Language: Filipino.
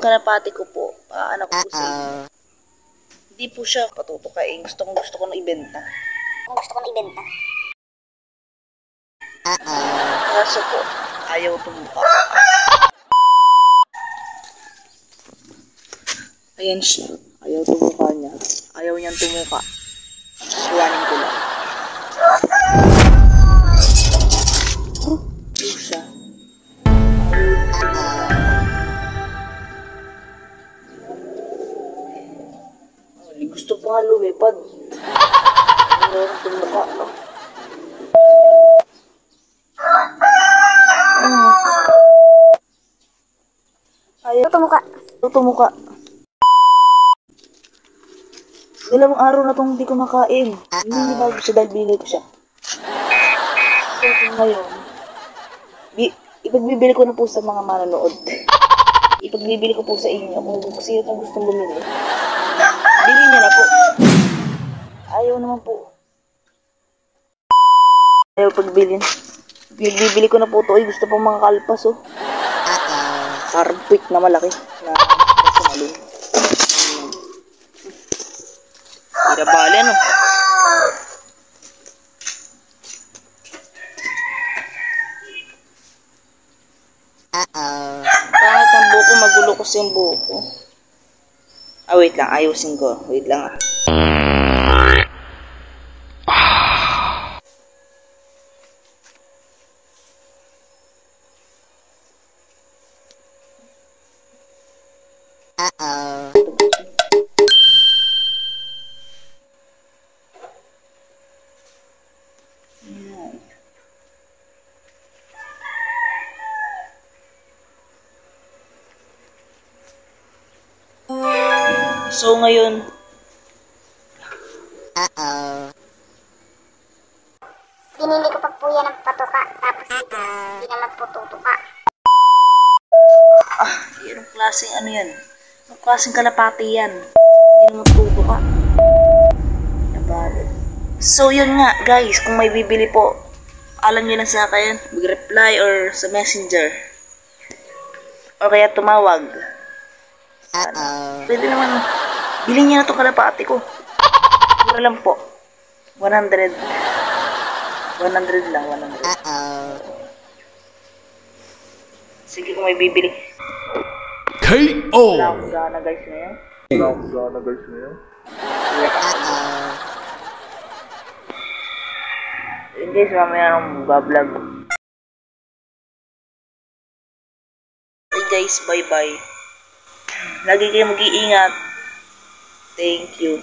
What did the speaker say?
kalapati ko po, anak ko po sa inyo. Hindi po siya patutukain. Gusto ko na ibenta. Kaso po, ayaw tumuka. Ayan siya. Ayaw tumuka niya. Ayaw niyang tumuka. Suwanin ko lang. Ayaw siya. Gusto pa nga lumipad. Ayaw tumuka. Ayaw tumuka. Dalawang araw na itong hindi ko makain. Hindi bago siya dahil binili ko siya. So, ngayon, ipagbibili ko na po sa mga manonood. Ipagbibili ko po sa inyo kung sino itong gustong bumili. Bili niya na po. Ayaw naman po. Ayaw pagbilin. Bibili ko na po ito. Ay, gusto pang mga kalpas, oh. Carpet na malaki. Na sumalong. Irabali, ano? Kahit ang buko, magulo ko sa yung buko. Wait lang. Ayusin ko. Wait lang, So, ngayon, Binili ko pa po yan ng patuka, tapos hindi naman po tutuka. anong klaseng ano yan? Anong klaseng kalapati yan? Hindi naman tutuka. Nabalit. So, yun nga, guys, kung may bibili po, alam nyo lang sa akin, mag-reply or sa messenger. O kaya tumawag. Pwede naman, bilhin niya na itong kalapati ko. Mura lang po. 100. 100 lang, 100. Sige, kung may bibili. KO! Wala akong gana, guys, ngayon. Yun, guys, mamaya nang bablog. Okay, guys, bye-bye. Lagi kayo mag-iingat. Thank you.